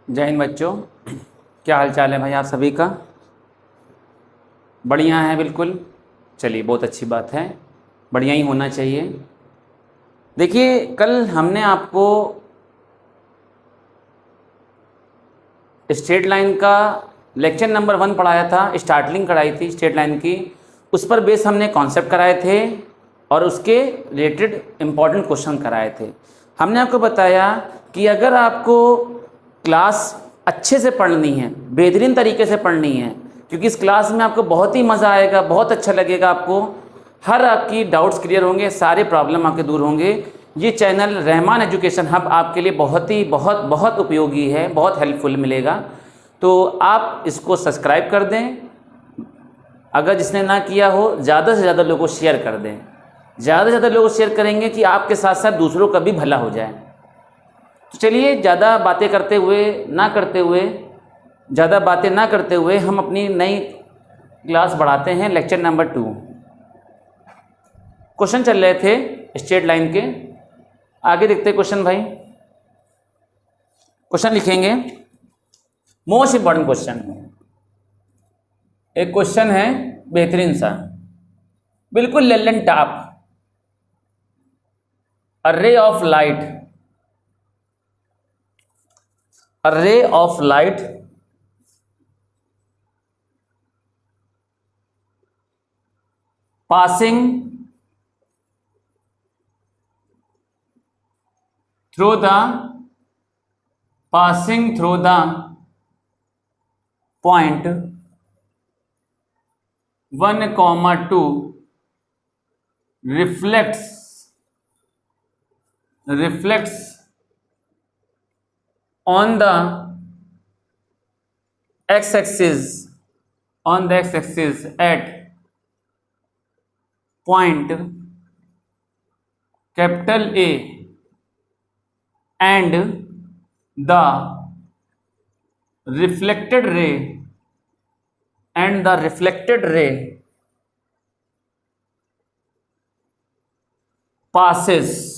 जय हिंद बच्चों, क्या हाल चाल है भाई आप सभी का। बढ़िया है बिल्कुल। चलिए बहुत अच्छी बात है, बढ़िया ही होना चाहिए। देखिए कल हमने आपको स्ट्रेट लाइन का लेक्चर नंबर 1 पढ़ाया था, स्टार्टलिंग कराई थी स्ट्रेट लाइन की। उस पर बेस हमने कॉन्सेप्ट कराए थे और उसके रिलेटेड इम्पॉर्टेंट क्वेश्चन कराए थे। हमने आपको बताया कि अगर आपको क्लास अच्छे से पढ़नी है, बेहतरीन तरीके से पढ़नी है, क्योंकि इस क्लास में आपको बहुत ही मज़ा आएगा, बहुत अच्छा लगेगा आपको, हर आपकी डाउट्स क्लियर होंगे, सारे प्रॉब्लम आपके दूर होंगे। ये चैनल रहमान एजुकेशन हब आपके लिए बहुत उपयोगी है, बहुत हेल्पफुल मिलेगा। तो आप इसको सब्सक्राइब कर दें, अगर जिसने ना किया हो ज़्यादा से ज़्यादा लोगों को शेयर कर दें। ज़्यादा से ज़्यादा लोग शेयर करेंगे कि आपके साथ साथ दूसरों का भी भला हो जाए। तो चलिए ज़्यादा बातें ना करते हुए हम अपनी नई क्लास बढ़ाते हैं। लेक्चर नंबर 2 क्वेश्चन चल रहे थे स्ट्रेट लाइन के, आगे देखते हैं क्वेश्चन भाई। क्वेश्चन लिखेंगे, मोस्ट इंपॉर्टेंट क्वेश्चन। एक क्वेश्चन है बेहतरीन सा, बिल्कुल Lallan top. A ray of light passing through the point 1, 2 reflects on the x-axis at point capital A, and the reflected ray passes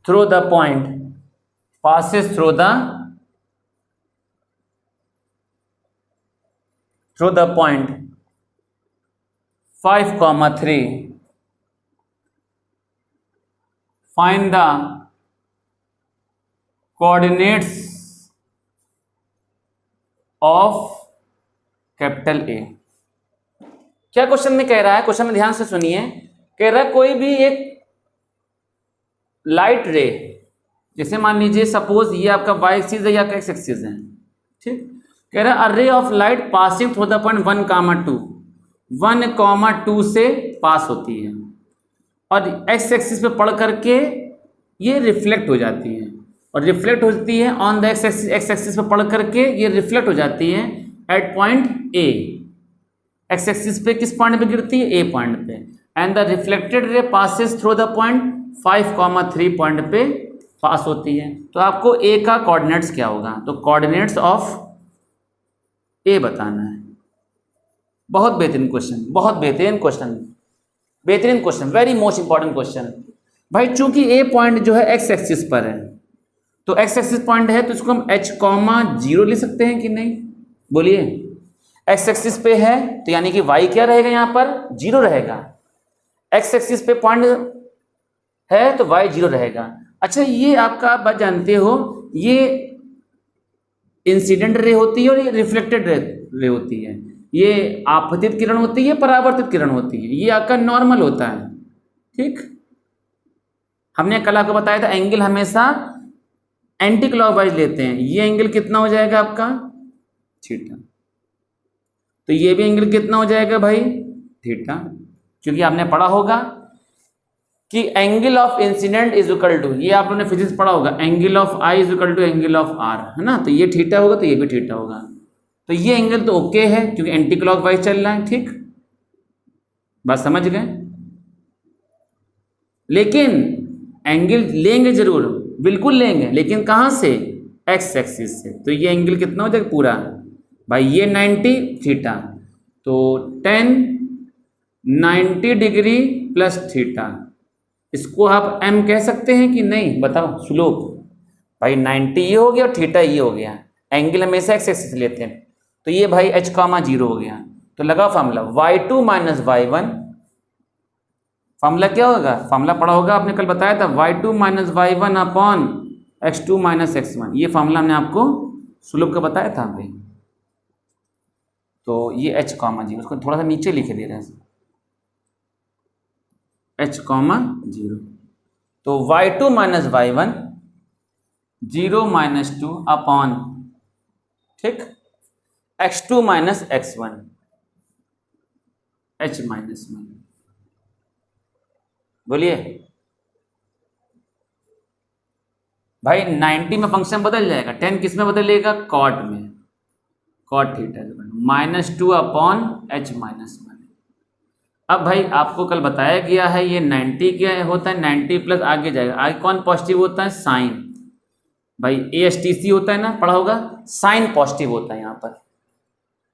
through the point 5, 3. Find the coordinates of capital A। क्या question में कह रहा है, question में ध्यान से सुनिए। कह रहा है कोई भी एक लाइट रे, जैसे मान लीजिए सपोज ये आपका वाई एक्सिस है या एक्स एक्सिस है, ठीक। कह रहा है a ray of light passing through the point 1, 2 से पास होती है और एक्स एक्सिस पे पढ़ करके ये रिफ्लेक्ट हो जाती है, और रिफ्लेक्ट होती है ऑन द एक्स एक्सिस पे पढ़ करके ये रिफ्लेक्ट हो जाती है at point A. X axis पे किस पॉइंट पे गिरती है? ए पॉइंट पे। And the reflected ray passes through the point 5, 3 point पे पास होती है। तो आपको ए का कोऑर्डिनेट्स क्या होगा? तो कोऑर्डिनेट्स ऑफ ए बताना है। बहुत बेहतरीन question, very most important question भाई। चूंकि ए पॉइंट जो है एक्स एक्सिस पर है, तो एक्स एक्सिस पॉइंट है तो इसको हम h,0 लिख सकते हैं कि नहीं? बोलिए। एक्स एक्सिस पे है तो यानी कि y क्या रहेगा? यहाँ पर 0 रहेगा। एक्स एक्सिस पे पॉइंट है तो y 0 रहेगा। अच्छा, ये आपका आप बात जानते हो, ये इंसिडेंट रे होती है और ये रिफ्लेक्टेड रे होती है। ये आपतित किरण होती है, परावर्तित किरण होती है। ये आपका नॉर्मल होता है, ठीक। हमने कल आपको बताया था एंगल हमेशा एंटी क्लॉकवाइज लेते हैं। ये एंगल कितना हो जाएगा आपका? थीटा। तो ये भी एंगल कितना हो जाएगा भाई? थीटा। क्योंकि आपने पढ़ा होगा कि angle of incident is equal to, ये आप लोगों ने फिजिक्स पढ़ा होगा, angle of I is equal to angle of R, है ना। तो ये थीटा होगा तो ये भी थीटा होगा। तो ये एंगल तो ओके है क्योंकि एंटी क्लॉकवाइज चल रहा है, ठीक। बात समझ गए? लेकिन एंगल लेंगे जरूर, बिल्कुल लेंगे, लेकिन कहाँ से? एक्स एक्सिस से। तो ये एंगल कितना हो जाएगा पूरा भाई? ये 90 थीटा, तो 10 90 डिग्री प्लस थीटा, इसको आप m कह सकते हैं कि नहीं, बताओ स्लोप। भाई 90 ये हो गया और थीटा ये हो गया, एंगल हमेशा एक्स एक्सिस लेते हैं, तो ये भाई h कॉमा 0 हो गया। तो लगा formula y2 minus y1, formula क्या होगा, फॉर्मूला पढ़ा होगा आपने, कल बताया था y2 minus y1 upon x2 minus x1, ये फॉर्मूला हमने आपको स्लोप का बताया था भाई। तो ये h कॉमा 0, उसको थोड़ा सा नीचे लिखे दे रहे हैं, h कॉमा 0। तो y2 minus y1 0 minus 2 upon, ठीक, x2 minus x1 h minus 1। बोलिए भाई 90 में फंक्शन बदल जाएगा, 10 किस में बदलेगा, कॉट में, cot theta minus 2 upon h minus 1। अब भाई आपको कल बताया गया है ये 90 क्या होता है, 90 प्लस आगे जाएगा, आगे कौन पॉजिटिव होता है, साइन। भाई ASTC होता है ना, पढ़ा होगा, साइन पॉजिटिव होता है यहाँ पर।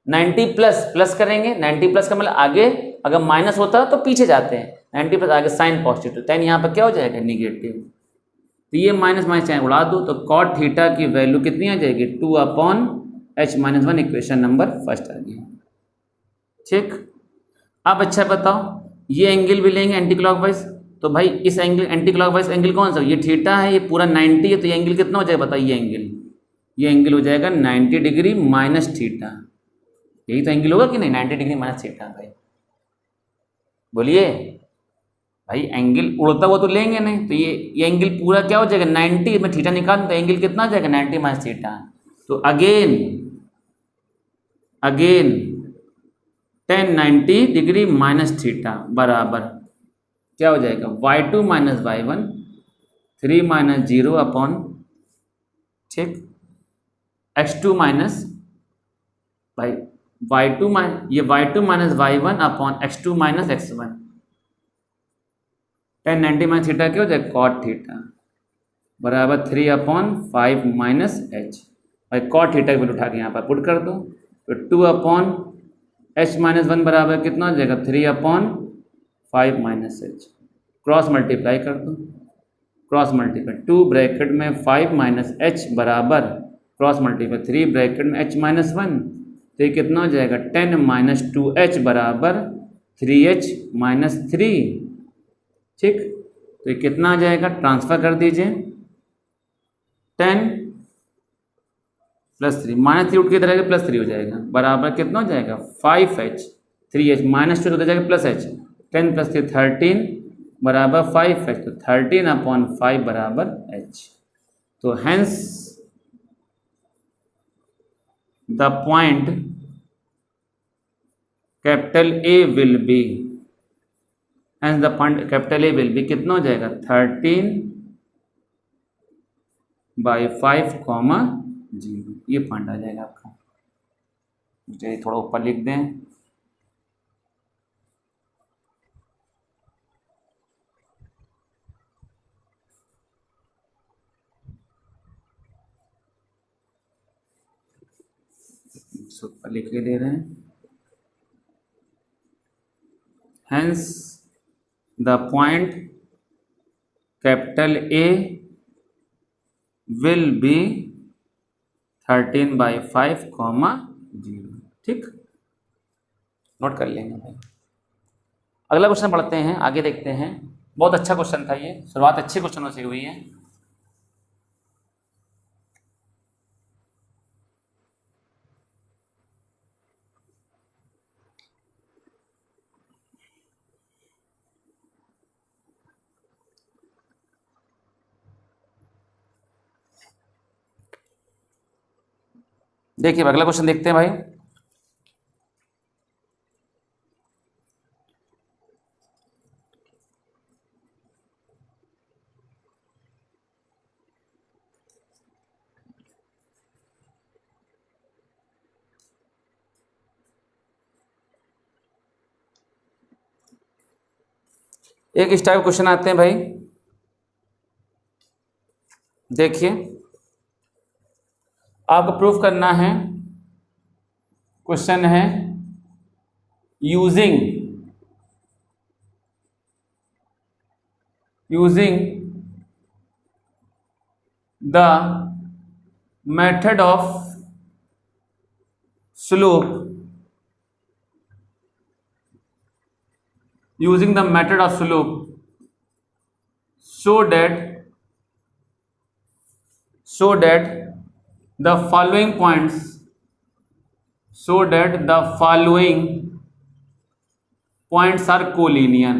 90 प्लस प्लस करेंगे, 90 प्लस का मतलब आगे अगर माइनस होता है तो पीछे जाते हैं, 90 प्लस आगे साइन पॉजिटिव, तो यहाँ पर क्या हो जाएगा, निगेटिव। तो ये माइनस माइनस चाहे उड़ा दो, तो कॉट थीटा की वैल्यू कितनी आ जाएगी, 2 upon h minus 1, equation number first आ गया, ठीक। अब अच्छा बताओ, ये एंगल भी लेंगे एंटी क्लॉकवाइज, तो भाई इस एंगल एंटी क्लॉकवाइज एंगल कौन सा, ये थीटा है, ये पूरा 90 है, तो ये एंगल कितना हो जाएगा बताइए, ये एंगल हो जाएगा 90 डिग्री माइनस थीटा, यही तो एंगल होगा कि नहीं, 90 डिग्री माइनस थीटा। भाई बोलिए, भाई एंगल उड़ता हुआ तो लेंगे नहीं, तो ये एंगल पूरा क्या हो जाएगा 90 में थीटा निकाल, तो एंगल कितना हो जाएगा 90 माइनस थीटा। तो अगेन 1090 डिग्री माइनस थीटा बराबर क्या हो जाएगा, y2 minus y1 3 minus 0 upon, ठीक, x2 माइनस, भाई y2 ये y2 minus y1 upon x2 minus x1, 1090 minus theta क्या हो जाएगा, कॉट थीटा बराबर 3 अपॉन 5 माइनस h। भाई कॉट थीटा की वैल्यू उठा के यहाँ पर पुट कर दो, तो 2 अपॉन h माइनस 1 बराबर कितना हो जाएगा, 3 upon 5 minus h। Cross multiply कर दो, क्रॉस मल्टीप्लाई 2 ब्रैकेट में 5 माइनस h बराबर क्रॉस मल्टीप्लाई 3 ब्रैकेट में h माइनस 1, तो ये कितना हो जाएगा 10 माइनस 2h बराबर 3h माइनस 3, ठीक। तो ये कितना आ जाएगा, ट्रांसफर कर दीजिए, 10 प्लस 3 माइनस 3 उठ के इधर आएगा प्लस 3 हो जाएगा, बराबर कितना हो जाएगा 5h 3h माइनस 2 हो जाएगा प्लस h, 10 प्लस 3 13 बराबर 5h, तो 13 अपॉन 5 बराबर h। तो hence the point capital A will be, hence the point capital A will be कितना हो जाएगा 13 बाई 5 कॉमा 0, ये पॉइंट आ जाएगा आपका। मुझे थोड़ा ऊपर लिख दें, ऊपर लिख के दे रहे हैं, hence the point capital A will be 13 by 5 comma 0, ठीक, नोट कर लेंगे भाई। अगला क्वेश्चन पढ़ते हैं, आगे देखते हैं। बहुत अच्छा क्वेश्चन था ये, शुरुआत अच्छे क्वेश्चनों से हुई है। देखिए अगला क्वेश्चन देखते हैं भाई। एक इस टाइप क्वेश्चन आते हैं भाई, देखिए आपको प्रूफ करना है। क्वेश्चन है using using the method of slope, using the method of slope so that the following points are collinear.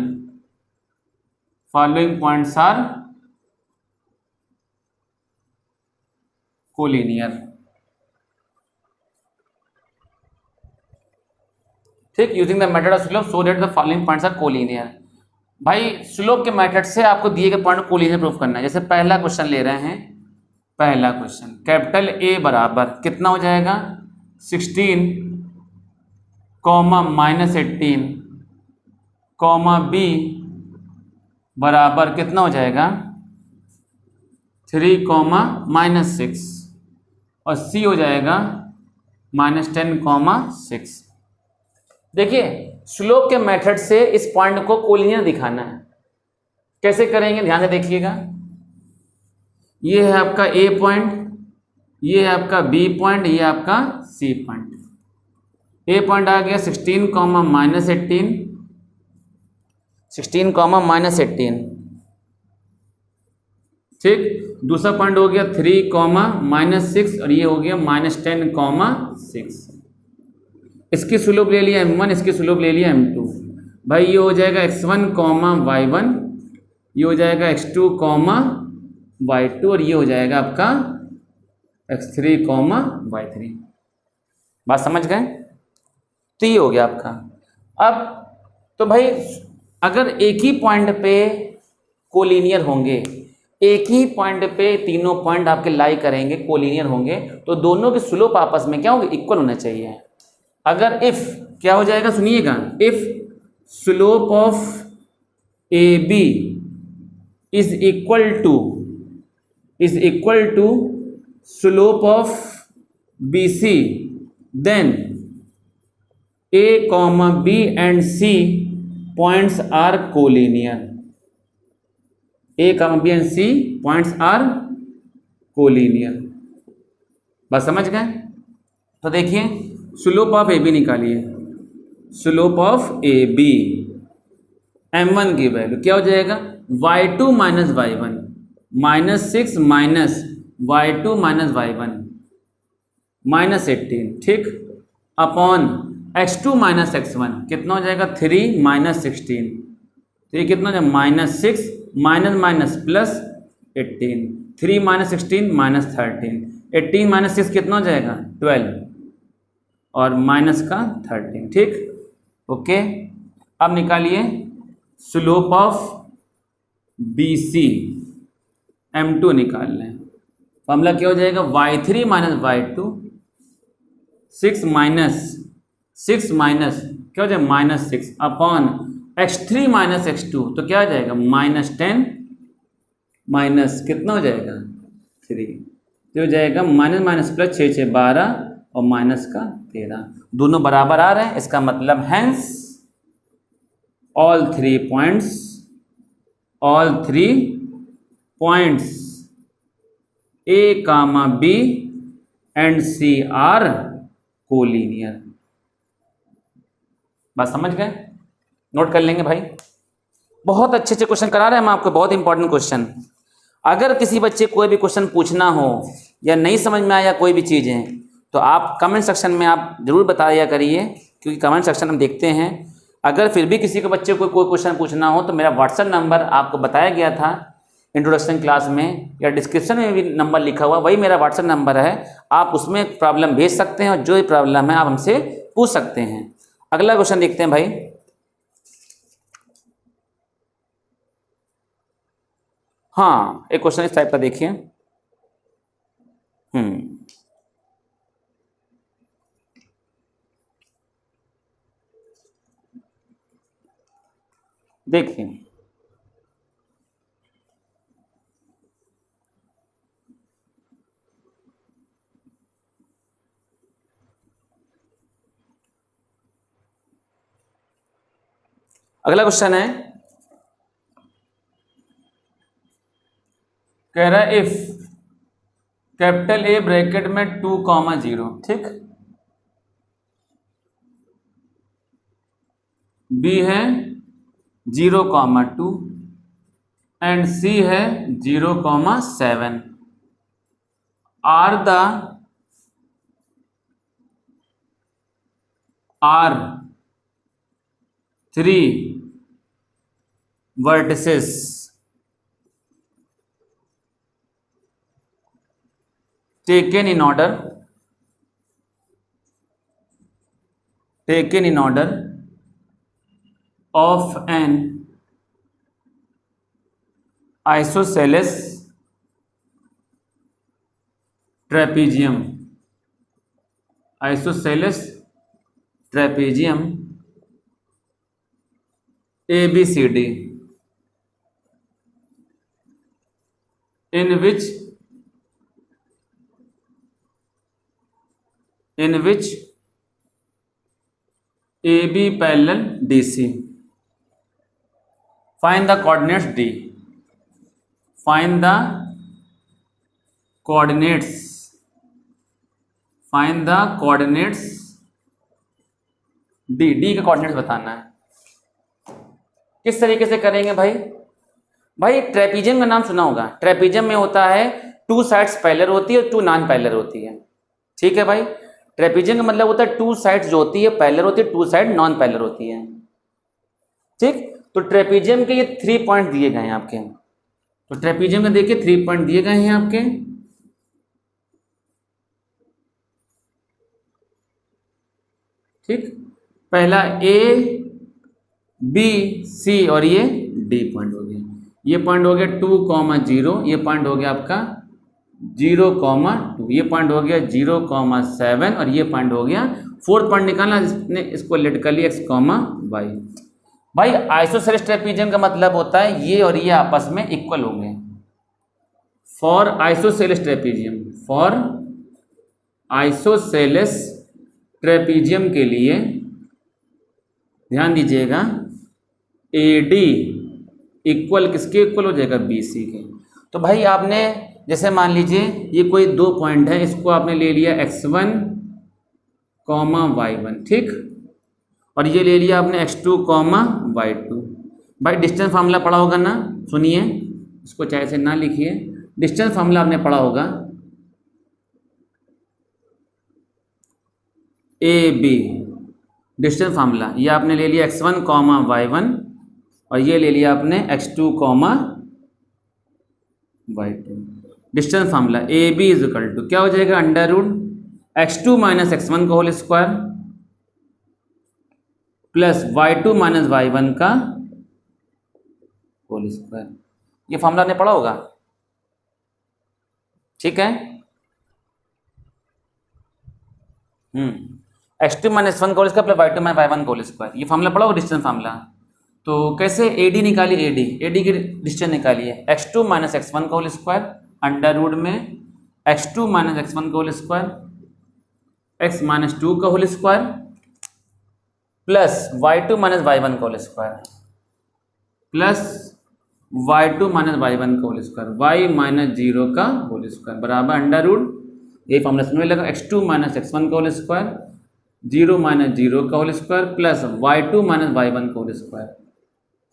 Following points are collinear. ठीक, using the method of slope so that the following points are collinear. भाई slope के मेथड से आपको दिए गए point collinear proof करना है। जैसे पहला क्वेश्चन ले रहे हैं, पहला क्वेश्चन कैपिटल ए बराबर कितना हो जाएगा 16 कॉमा -18 कॉमा बी बराबर कितना हो जाएगा 3 कॉमा -6 और सी हो जाएगा -10 कॉमा 6। देखिए स्लोप के मेथड से इस पॉइंट को कोलिनियर दिखाना है। कैसे करेंगे ध्यान से देखिएगा। ये है आपका ए पॉइंट, ये है आपका बी पॉइंट, ये आपका सी पॉइंट। ए पॉइंट आ गया 16 कॉमा -18, 16 कॉमा -18, ठीक। दूसरा पॉइंट हो गया 3 कॉमा -6 और ये हो गया -10 कॉमा 6। इसकी स्लोप ले लिया m1, इसकी स्लोप ले लिया m2। भाई ये हो जाएगा x1 कॉमा y1, ये हो जाएगा x2 कॉमा y2 और ये हो जाएगा आपका x3 कॉमा y3। बात समझ गए? तो ये हो गया आपका। अब तो भाई अगर एक ही पॉइंट पे कोलिनियर होंगे, एक ही पॉइंट पे तीनों पॉइंट आपके लाई करेंगे, कोलिनियर होंगे, तो दोनों के स्लोप आपस में क्या होंगे इक्वल होना चाहिए। अगर इफ क्या हो जाएगा सुनिएगा, if slope of A B is equal to slope of B C, then A comma B and C points are collinear. A comma B and C points are collinear. बस समझ गए? तो देखिए स्लोप ऑफ ए बी निकालिए। Slope of A B m1 की value क्या हो जाएगा y2 minus y1 -6 minus y2 minus y1 -18, ठीक, अपॉन x2 माइनस x1 कितना हो जाएगा 3 माइनस 16, तो ये कितना हो जाएगा -6 minus minus plus 18, 3 minus 16 minus 13, 18 minus 6 कितना हो जाएगा 12 और माइनस का 13, ठीक। ओके, अब निकालिए slope of B C m2 निकाल लें। फॉर्मूला क्या हो जाएगा y3 माइनस y2, 6 माइनस क्या हो जाएगा -6 अपॉन x3 माइनस x2, तो क्या हो जाएगा -10 माइनस कितना हो जाएगा 3, तो हो जाएगा माइनस माइनस प्लस 6 6 12 और माइनस का 13, दोनों बराबर आ रहे हैं। इसका मतलब hence all three points A comma B and C are collinear. बात समझ गए? नोट कर लेंगे भाई। बहुत अच्छे अच्छे क्वेश्चन करा रहे हैं हम आपको, बहुत इंपॉर्टेंट क्वेश्चन। अगर किसी बच्चे कोई भी क्वेश्चन पूछना हो या नहीं समझ में आया कोई भी चीज़ें, तो आप कमेंट सेक्शन में आप ज़रूर बताया करिए, क्योंकि कमेंट सेक्शन हम देखते हैं। अगर फिर भी किसी के बच्चे को कोई क्वेश्चन पूछना हो तो मेरा व्हाट्सएप नंबर आपको बताया गया था इंट्रोडक्शन क्लास में, या डिस्क्रिप्शन में भी नंबर लिखा हुआ, वही मेरा व्हाट्सएप नंबर है। आप उसमें प्रॉब्लम भेज सकते हैं और जो भी प्रॉब्लम है आप हमसे पूछ सकते हैं। अगला क्वेश्चन देखते हैं भाई। हाँ, एक क्वेश्चन इस टाइप का देखिए। देखिए अगला क्वेश्चन है कह रहा है इफ कैपिटल ए ब्रैकेट में 2,0, ठीक, बी है 0,2 एंड सी है 0,7 are 3 vertices taken in order of an isosceles trapezium ABCD in which AB parallel DC. Find the coordinates D. Find the coordinates D का कोऑर्डिनेट्स बताना है। किस तरीके से करेंगे भाई? ट्रेपीजियम का नाम सुना होगा। ट्रेपीजियम में होता है 2 साइड्स पैरेलल होती है और 2 नॉन पैरेलल होती है, ठीक है भाई। ट्रेपीजियम का मतलब होता है 2 साइड्स जो होती है पैरेलल होती है, 2 साइड नॉन पैरेलल होती है, ठीक। तो ट्रेपीजियम के ये 3 पॉइंट दिए गए हैं आपके। तो ट्रेपीजियम में देखिए 3 पॉइंट दिए गए हैं आपके, ठीक। पहला ए बी सी और ये डी पॉइंट हो गया। ये पॉइंट हो गया 2,0, ये पॉइंट हो गया आपका 0,2, ये पॉइंट हो गया 0,7 और ये पॉइंट हो गया 4th पॉइंट निकालना, जिसने इसको लेट कर लिया x, y। भाई आइसोसेलेस ट्रेपीजियम का मतलब होता है ये और ये आपस में इक्वल होंगे। फॉर आइसोसेलेस ट्रेपीजियम के लिए ध्यान दीजिएगा AD इक्वल किसके इक्वल हो जाएगा? BC के। तो भाई आपने जैसे मान लीजिए ये कोई 2 पॉइंट है, इसको आपने ले लिया x1, y1, ठीक, और ये ले लिया आपने x2, y2। भाई डिस्टेंस फार्मूला पढ़ा होगा ना, सुनिए, इसको चाहे से ना लिखिए, डिस्टेंस फार्मूला आपने पढ़ा होगा AB डिस्टेंस फार्मूला। ये आपने ले लिया x1, y1 और ये ले लिया आपने x2, y2। Distance formula AB is equal to क्या हो जाएगा? √x2 - x1 का whole square plus y2 - y1 का होल स्क्वायर। ये फार्मूला आपने पढ़ा होगा, ठीक है। x2 - x1 का whole square plus y2 - y1 का होल स्क्वायर, ये फार्मूला पढ़ा होगा डिस्टेंस फार्मूला। तो कैसे AD निकालिए? AD की डिस्टेंस निकालिए, x2 - x1 का होल स्क्वायर अंडर में x2 - x1 का होल स्क्वायर x - 2 का whole square plus y2 - y1 का whole square plus y2 - y1 का होल स्क्वायर y - 0 का होल स्क्वायर बराबर अंडर रूट, ये फॉर्मूला समझ लगा, x2 - x1 का होल स्क्वायर 0 - 0 का whole square plus y2 - y1 का होल स्क्वायर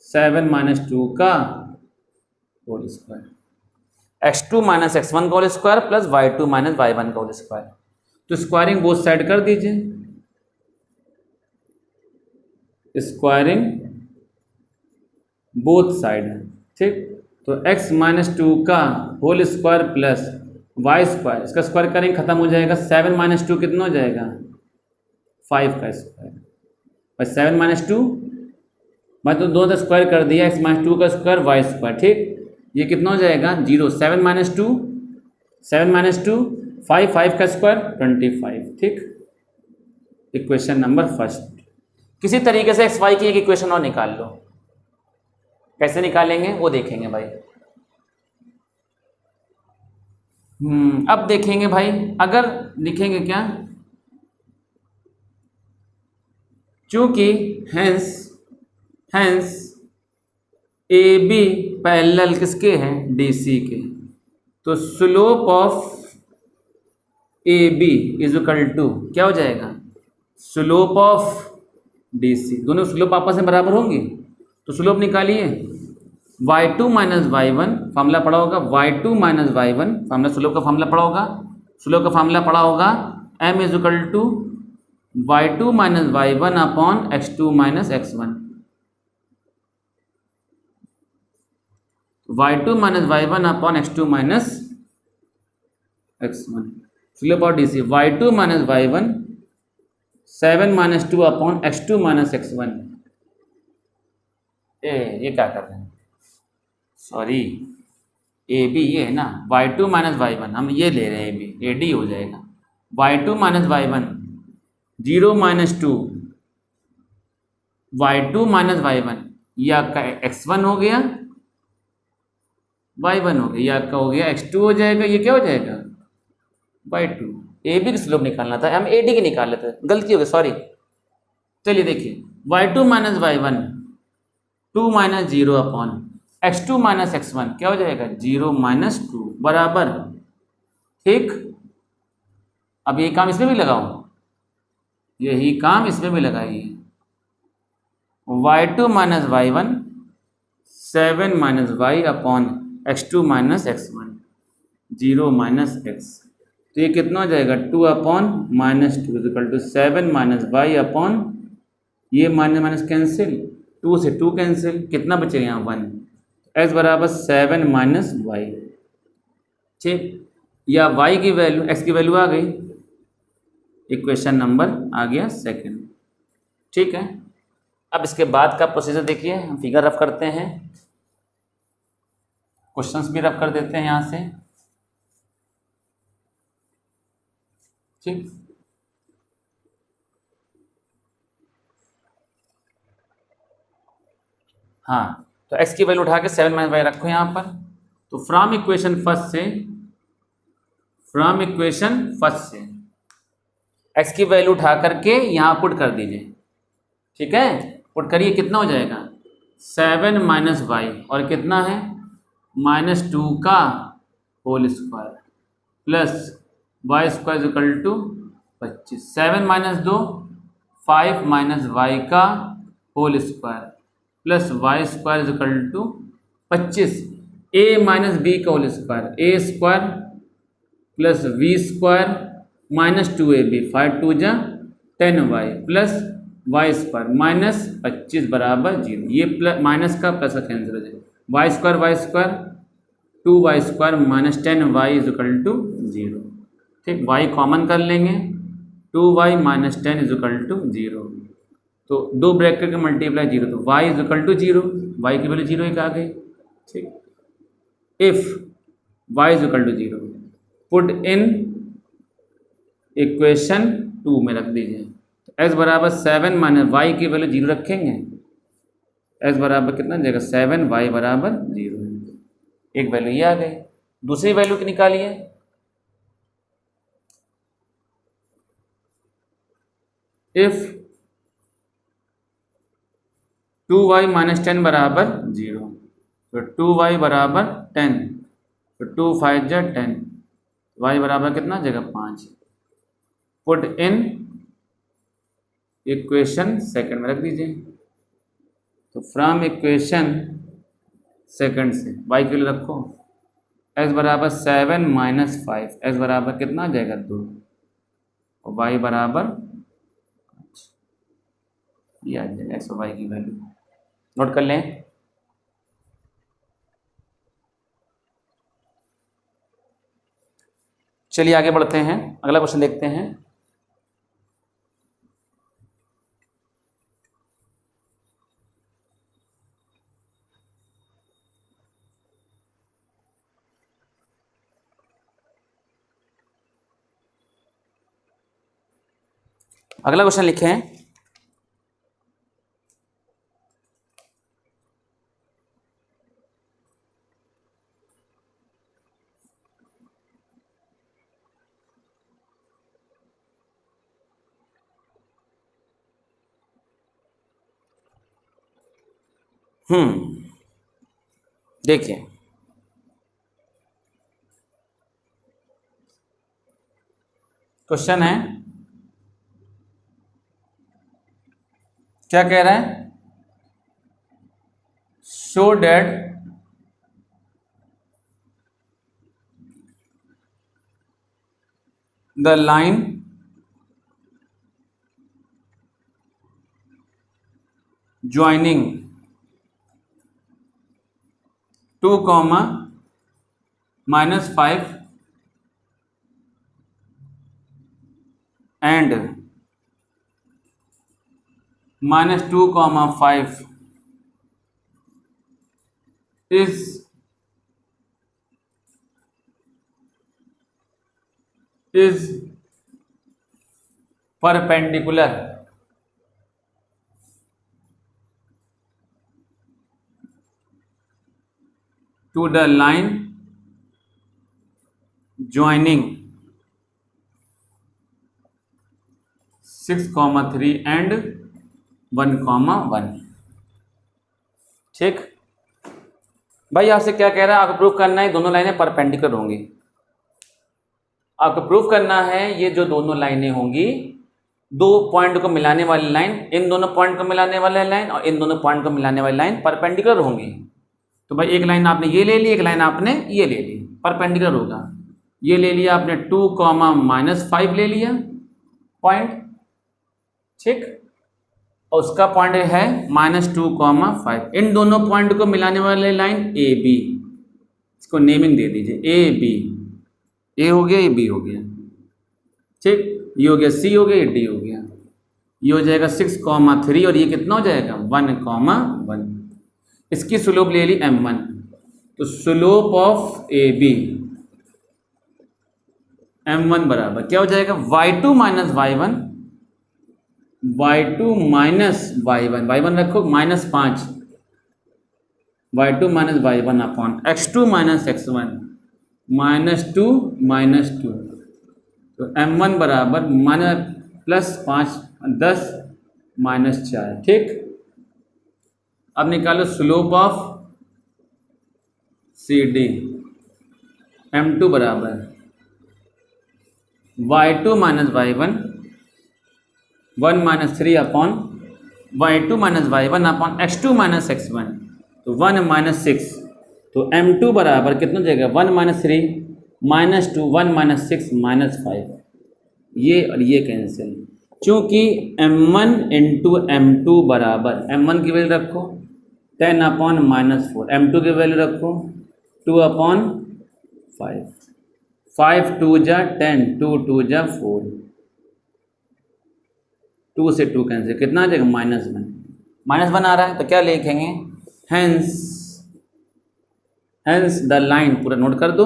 7 - 2 का होल स्क्वायर, x2 - x1 का whole square plus y2 - y1 का होल स्क्वायर। तो स्क्वायरिंग बोथ साइड कर दीजिए, स्क्वायरिंग बोथ साइड है, ठीक। तो x - 2 का whole square plus y square, इसका स्क्वायर करेंगे खत्म हो जाएगा। 7 - 2 कितना हो जाएगा? 5 का स्क्वायर, और 7 - 2 मैं तो 2 स्क्वायर कर दिया, x - 2 का स्क्वायर y स्क्वायर, ठीक। ये कितना हो जाएगा? 0। 7 - 2 5 का स्क्वायर 25, ठीक। Equation number first. किसी तरीके से एक्स वाई की एक इक्वेशन और निकाल लो, कैसे निकालेंगे वो देखेंगे भाई। अब देखेंगे भाई, अगर लिखेंगे क्या, चूंकि हैंस ए बी पैरेलल किसके हैं? DC के, तो slope of A B is equal to क्या हो जाएगा, स्लोप ऑफ डी सी। दोनों स्लोप आपस में बराबर होंगे, तो स्लोप निकालिए। y2 minus y one formula पड़ा होगा, y2 minus y one formula, slope का फार्मूला पड़ा होगा, स्लोप का फार्मूला पड़ा होगा m is equal to y2 minus y one upon x2 minus x1। y2 minus y one upon x2 minus x1। Slope और d c y2 minus y one 7 minus 2 upon x2 minus x1। ये क्या कर रहे हैं, sorry A B ये है ना, y2 minus y one हम ये ले रहे हैं, ए बी ए डी हो जाएगा। y2 minus y one 0 minus 2 y2 minus y one, ये आपका x1 हो गया, y1 हो गया, ये आपका हो गया x2 हो जाएगा, ये क्या हो जाएगा y2। ए बी की स्लोप निकालना था, हम ए डी की निकाल लेते, गलती हो गई सॉरी। चलिए देखिए y2 minus y one 2 minus 0 upon x2 minus x1 क्या हो जाएगा 0 माइनस 2 बराबर, ठीक। अब ये काम इसमें भी लगाओ, यही काम इसमें भी लगाइए। y2 minus y one 7 minus y upon x2 minus x1 0 minus x, तो ये कितना हो जाएगा 2 upon minus 2 equal to 7 minus y upon, ये माइनस माइनस कैंसिल, 2 से 2 कैंसिल, कितना बचेगा यहाँ 1, x बराबर 7 माइनस वाई, ठीक। या y की वैल्यू x की वैल्यू आ गई, इक्वेशन नंबर आ गया सेकंड, ठीक है। अब इसके बाद का प्रोसीजर देखिए, हम फिगर रफ करते हैं, क्वेश्चंस भी रफ कर देते हैं यहाँ से, ठीक। हाँ, तो x की वैल्यू उठा के 7 माइनस वाई रखो यहाँ पर। तो फ्रॉम इक्वेशन फर्स्ट से x की वैल्यू उठा करके यहाँ पुट कर दीजिए, ठीक है। पुट करिए, कितना हो जाएगा 7 माइनस वाई और कितना है माइनस 2 का whole square plus y square equal to 25, 7 minus 2 5 minus y का whole square plus y square equal to 25, a minus b का whole square, a square plus v square minus 2ab 5 2 जा 10y plus y square minus 25 बराबर 0। ये plus minus का plus का cancel हो जाएगा, y square 2y square minus 10y is equal to 0, ठीक। y common कर लेंगे, 2y minus 10 is equal to 0, तो दो ब्रैकेट के मल्टीप्लाई 0, तो y is equal to 0, y की वैल्यू 0 एक आ गई, ठीक। If y is equal to 0 put in equation 2 में रख दीजिए, तो x बराबर 7 माइनस वाई की वैल्यू 0 रखेंगे, x बराबर कितना जाएगा 7, y बराबर 0, एक वैल्यू ये आ गई। दूसरी वैल्यू की निकालिए, इफ 2y माइनस 10 बराबर 0, तो 2y बराबर 10, तो 2 5 जा 10, y बराबर कितना जगह 5, पुट इन इक्वेशन सेकंड में रख दीजिए, तो फ्रॉम इक्वेशन सेकंड से y के लिए रखो, x बराबर 7 माइनस 5, x बराबर कितना आ जाएगा 2, और y बराबर 5, ये आ जाएगा x और y की वैल्यू, नोट कर लें। चलिए आगे बढ़ते हैं, अगला क्वेश्चन देखते हैं। अगला क्वेश्चन लिखे हैं, देखिए क्वेश्चन है, क्या कह रहा है, show that the line joining 2, -5 and -2, 5 is perpendicular to the line joining 6, 3 and 1, 1। ठीक भाई, आपसे क्या कह रहा है, आपको प्रूफ करना है दोनों लाइनें परपेंडिकुलर होंगी। आपको प्रूफ करना है ये जो दोनों लाइनें होंगी, दो पॉइंट को मिलाने वाली लाइन, इन दोनों पॉइंट को मिलाने वाली लाइन और इन दोनों पॉइंट को मिलाने वाली लाइन परपेंडिकुलर होंगी। तो भाई एक लाइन आपने ये ले ली, एक लाइन आपने ये ले ली, परपेंडिकुलर होगा। ये ले लिया आपने 2, -5 ले लिया पॉइंट, ठीक, और उसका पॉइंट है -2, 5। इन दोनों पॉइंट को मिलाने वाली लाइन ए बी, इसको नेमिंग दे दीजिए, ए बी, ए हो गया, ये बी हो गया, ठीक, ये हो गया सी हो गया, ये डी हो गया, ये हो जाएगा 6, 3 और ये कितना हो जाएगा 1, 1। इसकी स्लोप ले ली m1, तो slope of A B m1 बराबर क्या हो जाएगा, y2 - y1, y2 - y1 रखो -5, y2 - y1 upon x2 - x1 -2 -2, तो m1 बराबर +5 10 -4। ठीक, अब निकालो slope of C D, m2 बराबर y2 - y1 1 - 3 upon y2 - y1 upon x2 - x1, तो 1 - 6, तो m2 बराबर कितना हो जाएगा 1 - 3 -2 1 - 6 -5, ये और ये कैंसिल। चूँकि m1 × m2 बराबर, m1 की वैल्यू रखो 10 अपॉन -4, m2 की वैल्यू रखो 2 अपॉन 5, 5 2 जा 10, 2 2 जा 4, 2 से 2 कैंसिल, कितना आ जाएगा -1 आ रहा है, तो क्या लिखेंगे, हेंस द लाइन, पूरा नोट कर दो,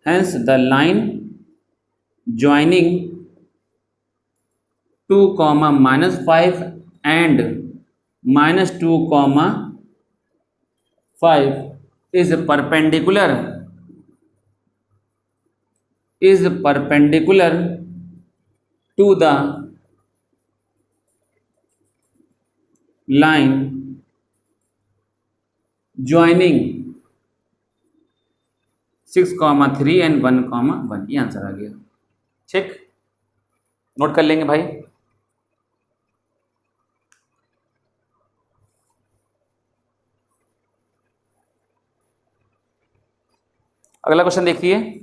hence the line joining 2, -5 and -2, 5 is perpendicular to the line joining 6, 3 and 1, 1। ये आंसर आ गया। ठीक, नोट कर लेंगे भाई। अगला क्वेश्चन देखिए,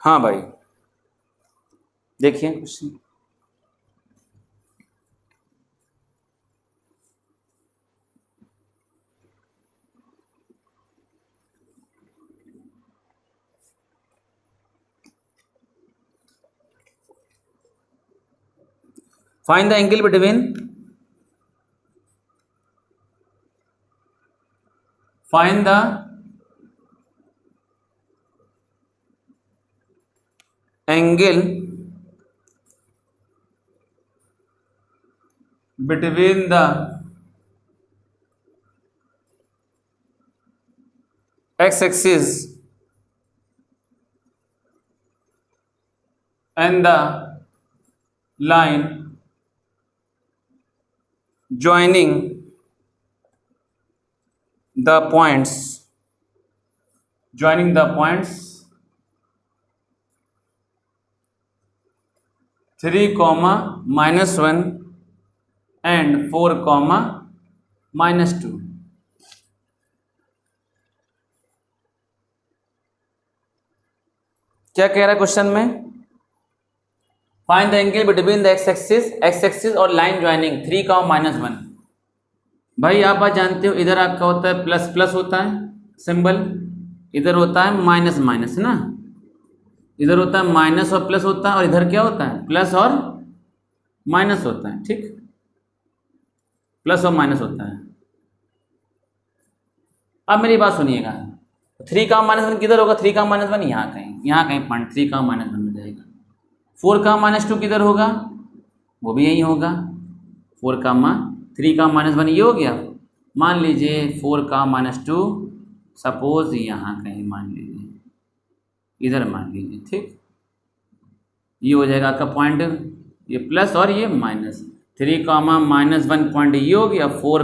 हाँ भाई देखिए question, find the angle between, find the angle between the x axis and the line joining the points 3, -1 and 4, -2। क्या कह रहा है क्वेश्चन में? Find the angle between the x axis और लाइन ज्वाइनिंग 3, -1। भाई आप बात जानते हो, इधर आपका होता है प्लस प्लस होता है सिंबल, इधर होता है माइनस माइनस, है ना। इधर होता है माइनस और प्लस होता है, और इधर क्या होता है? प्लस और माइनस होता है। ठीक, प्लस और माइनस होता है। अब मेरी बात सुनिएगा, 3, -1 किधर होगा? 3, -1 यहाँ कहीं पॉइंट 3, -1 में जाएगा। 4, -2 किधर होगा? वो भी यहीं होगा। 4, 3, -1 ये हो गया। मान लीजिए 4, -2 सपोज यहाँ कहीं मान लीजिए, इधर मान लीजिए। ठीक, ये हो जाएगा आपका पॉइंट, ये प्लस और ये माइनस। 3, -1 पॉइंट ये हो गया, 4,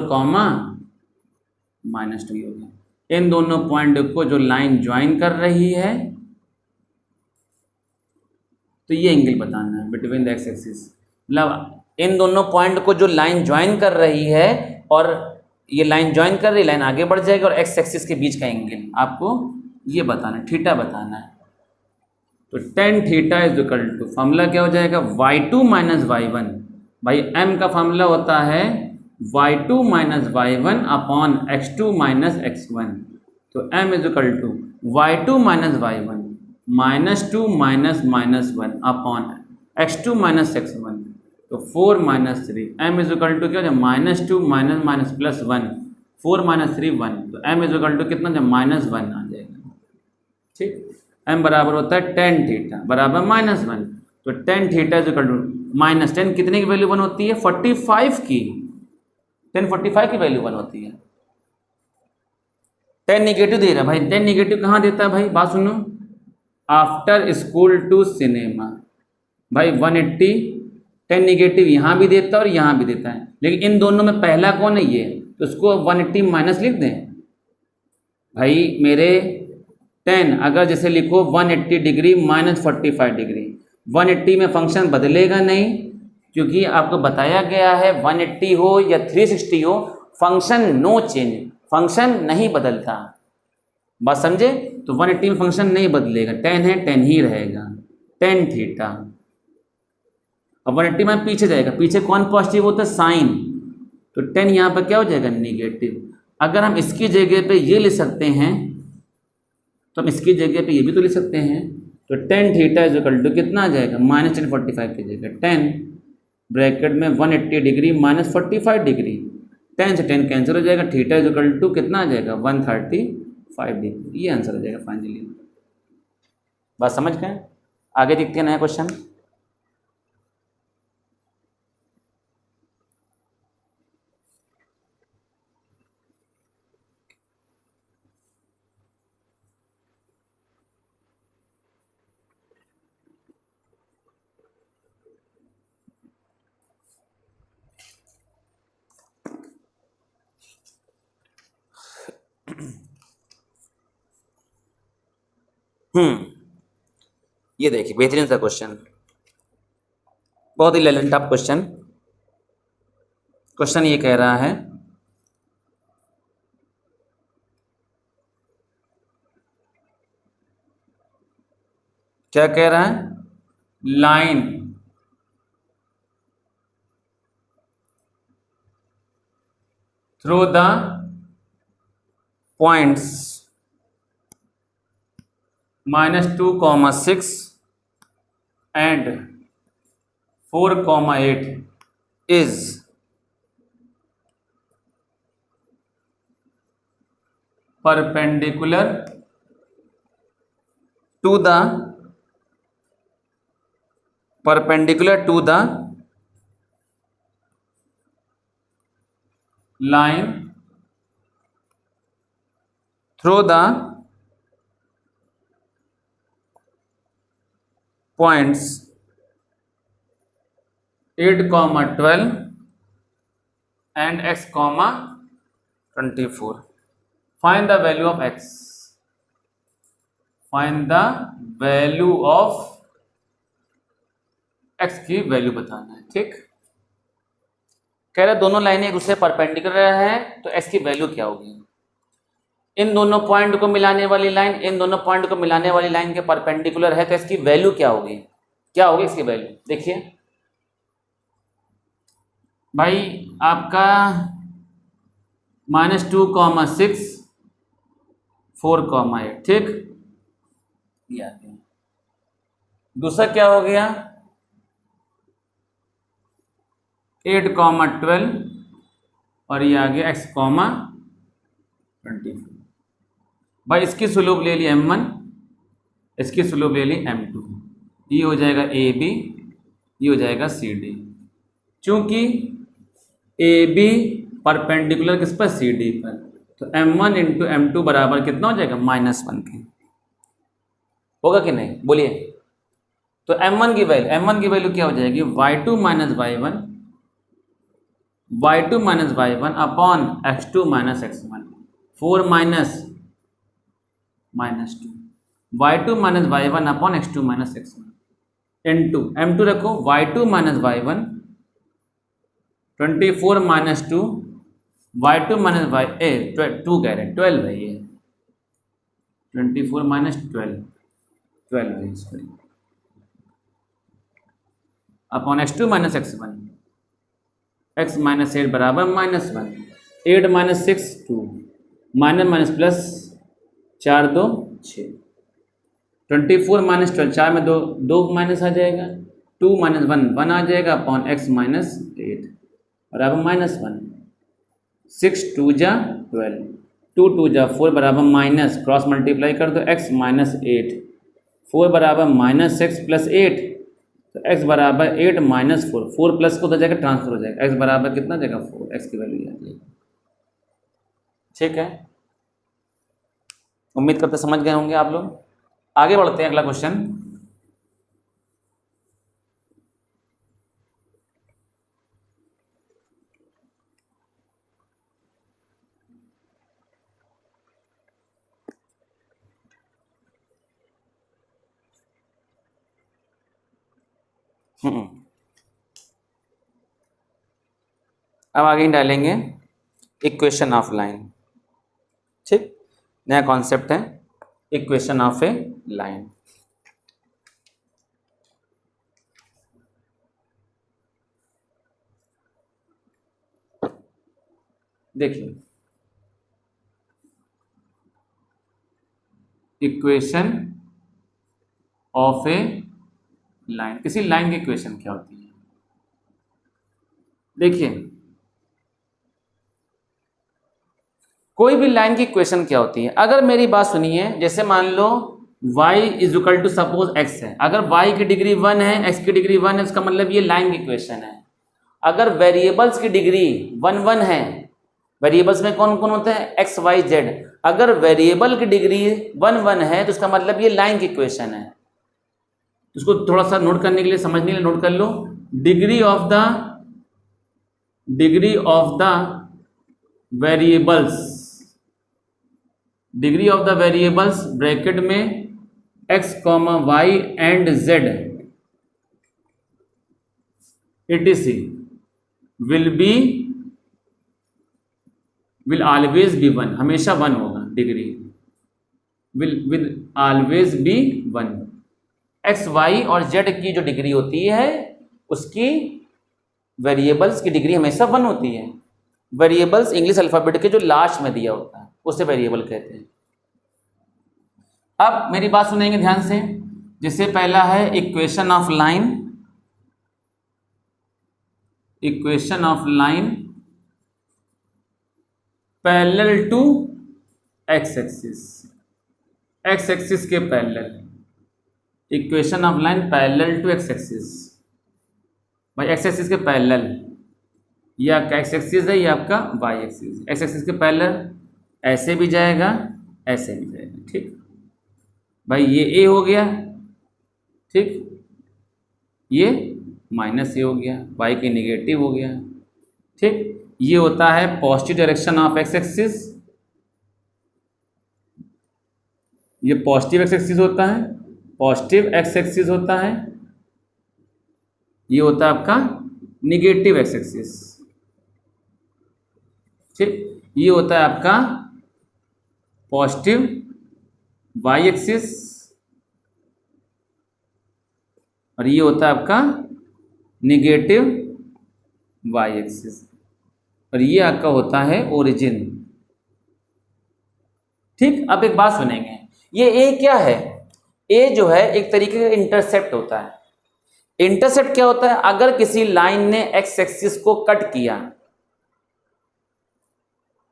-2 ये हो गया। इन दोनों पॉइंट को जो लाइन ज्वाइन कर रही है, तो ये एंगल बताना है बिटवीन द एक्स एक्सिस। मतलब इन दोनों पॉइंट को जो लाइन ज्वाइन कर रही है, और ये लाइन ज्वाइन कर रही है, लाइन आगे बढ़ जाएगी, और एक्स एक्सिस के बीच का एंगल आपको ये बताना है, थीटा बताना है। तो tan theta is equal to, formula क्या हो जाएगा? y2 - y1। भाई m का फॉर्मूला होता है y2 - y1 upon x2 - x1। तो m is equal to y2 - y1 -2 -1 upon x2 - x1। तो 4 - 3, m इज इक्वल टू क्या हो जाए? -2 -1 4 - 3 1। तो m इज इक्वल टू कितना जाए? -1 आ जाएगा। ठीक, m बराबर होता है tan थीटा बराबर -1। तो tan theta is equal to -10 कितने की वैल्यू 1 होती है? 45 की। tan 45 की वैल्यू 1 होती है। tan निगेटिव दे रहा है भाई। tan निगेटिव कहाँ देता है भाई? बात सुनो, आफ्टर स्कूल टू सिनेमा। भाई 180 tan निगेटिव यहाँ भी देता है और यहाँ भी देता है, लेकिन इन दोनों में पहला कौन है? ये। तो इसको 180 माइनस लिख दें भाई मेरे। 10 अगर जैसे लिखो 180 डिग्री -45 डिग्री, 180 में फंक्शन बदलेगा नहीं, क्योंकि आपको बताया गया है 180 हो या 360 हो, फंक्शन नो चेंज, फंक्शन नहीं बदलता। बात समझे? तो 180 में फंक्शन नहीं बदलेगा, 10 है 10 ही रहेगा, tan थीटा। अब 180 में पीछे जाएगा, पीछे कौन पॉजिटिव होता है? साइन। तो 10 यहाँ पर क्या हो जाएगा? निगेटिव। अगर हम इसकी जगह पे ये ले सकते हैं, तो हम इसकी जगह पे ये भी तो ले सकते हैं। तो tan theta is equal to कितना आ जाएगा? -1045 की जगह 10 ब्रैकेट में 180 डिग्री -45 डिग्री, 10 से 10 कैंसिल हो जाएगा। थीटा इज इक्वल टू कितना आ जाएगा? 135 डिग्री। ये आंसर हो जाएगा फाइनली। बात समझ गए? आगे देखते हैं नया क्वेश्चन। ये देखिए बेहतरीन सा क्वेश्चन, बहुत ही लेलेंट टफ क्वेश्चन। क्वेश्चन ये कह रहा है, क्या कह रहा है? Line through the points -2, 6 and 4, 8 is perpendicular to the line through the points 8,12 and x, 24. Find the value of x. Find the value of x की वैल्यू बताना है. ठीक, कह रहे दोनों लाइनें एक दूसरे परपेंडिकुलर हैं तो x की वैल्यू क्या होगी. इन दोनों पॉइंट को मिलाने वाली लाइन इन दोनों पॉइंट को मिलाने वाली लाइन के परपेंडिकुलर है तो इसकी वैल्यू क्या होगी. क्या होगी इसकी वैल्यू. देखिए भाई आपका -2,6 4,8. ठीक, ये आ गया. दूसरा क्या हो गया 8,12 और ये आ गया x, 24. भाई इसकी स्लोप ले ली m1, इसकी स्लोप ले ली m2. ये हो जाएगा AB, ये हो जाएगा CD. चूंकि AB परपेंडिकुलर किस पर CD पर, तो m1 इंटू m2 बराबर कितना हो जाएगा -1 के. होगा कि नहीं बोलिए. तो m1 की वैल्यू क्या हो जाएगी y2 minus y1 upon x2 minus x1. 4 minus -2 y2 minus y1 upon x2 minus x1 into m2 रखो y2 minus y1 24 minus 2 y2 minus y 2 कह रहे हैं 12 है ये 24 माइनस 12 है इसको upon x2 minus x1 x minus 8 बराबर -1. 8 minus 6 2 minus plus 4 2 6. 24 minus 12 4 में 2 माइनस आ जाएगा. 2 माइनस 1 आ जाएगा अपॉन x माइनस 8 बराबर -1. 6 2 जा 12 2 2 जा 4 बराबर माइनस क्रॉस मल्टीप्लाई कर दो x माइनस 8 4 बराबर -6 प्लस 8 तो x बराबर 8 माइनस 4 प्लस को तो जाएगा ट्रांसफर हो जाएगा. x बराबर कितना जाएगा 4. x की वैल्यू आ जाएगी. ठीक है, उम्मीद करते समझ गए होंगे आप लोग. आगे बढ़ते हैं अगला क्वेश्चन. अब आगे डालेंगे इक्वेशन ऑफ लाइन. ठीक, नया कॉन्सेप्ट है इक्वेशन ऑफ ए लाइन. देखिए इक्वेशन ऑफ ए लाइन, किसी लाइन की इक्वेशन क्या होती है. देखिए कोई भी लाइन की इक्वेशन क्या होती है. अगर मेरी बात सुनिए, जैसे मान लो y is equal to suppose x है. अगर y की डिग्री 1 है x की डिग्री 1 है उसका मतलब ये लाइन की इक्वेशन है. अगर वेरिएबल्स की डिग्री 1 1 है, वेरिएबल्स में कौन कौन होते हैं x y z, अगर वेरिएबल की डिग्री 1 1 है तो उसका मतलब ये लाइन की इक्वेशन है. उसको थोड़ा सा नोट करने के लिए समझने के लिए नोट कर लो. Degree of the variables bracket में x, y and z etc will always be 1. हमेशा 1 होगा. Degree will always be 1. x, y और z की जो डिग्री होती है उसकी वेरिएबल्स की डिग्री हमेशा 1 होती है. वेरिएबल्स इंग्लिश अल्फ़ाबेट के जो लास्ट में दिया होता है उसे वेरिएबल कहते हैं. अब मेरी बात सुनेंगे ध्यान से. जिससे पहला है equation of line parallel to x axis के parallel. Equation of line parallel to x axis. भाई एक्स एक्सिस के पैरेलल, ये आपका एक्स एक्सिस है, ये आपका वाई एक्सिस. एक्स एक्सिस के पैरेलल ऐसे भी जाएगा ऐसे भी जाएगा. ठीक भाई, ये ए हो गया. ठीक, ये माइनस ए हो गया, वाई के निगेटिव हो गया। ठीक, ये होता है positive direction of x axis, ये पॉजिटिव एक्स एक्सिस होता है, पॉजिटिव एक्स एक्सिस होता है, ये होता है आपका निगेटिव एक्स एक्सिस। ठीक, ये होता है आपका पॉजिटिव वाई एक्सिस और ये होता है आपका निगेटिव वाई एक्सिस और ये आपका होता है ओरिजिन। ठीक, अब एक बात सुनेंगे, ये ए क्या है? ए जो है एक तरीके का इंटरसेप्ट होता है। इंटरसेप्ट क्या होता है? अगर किसी लाइन ने एक्स एक्सिस को कट किया,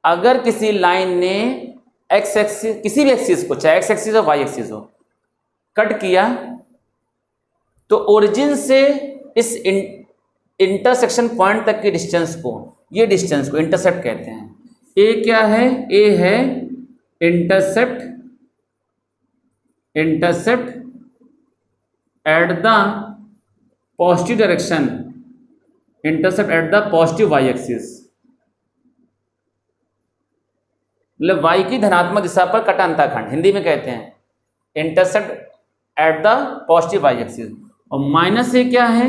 अगर किसी लाइन ने एक्स एक्सिस, किसी भी एक्सिस को, चाहे एक्स एक्सिस हो वाई एक्सिस हो, कट किया, तो ओरिजिन से इस इंटरसेक्शन पॉइंट तक की डिस्टेंस को, ये डिस्टेंस को इंटरसेप्ट कहते हैं। ए क्या है? ए है intercept, intercept at the positive direction, intercept at the positive y axis, मतलब वाई की धनात्मक दिशा पर कटा अंतःखंड, हिंदी में कहते हैं intercept at the positive y axis. और माइनस ए क्या है?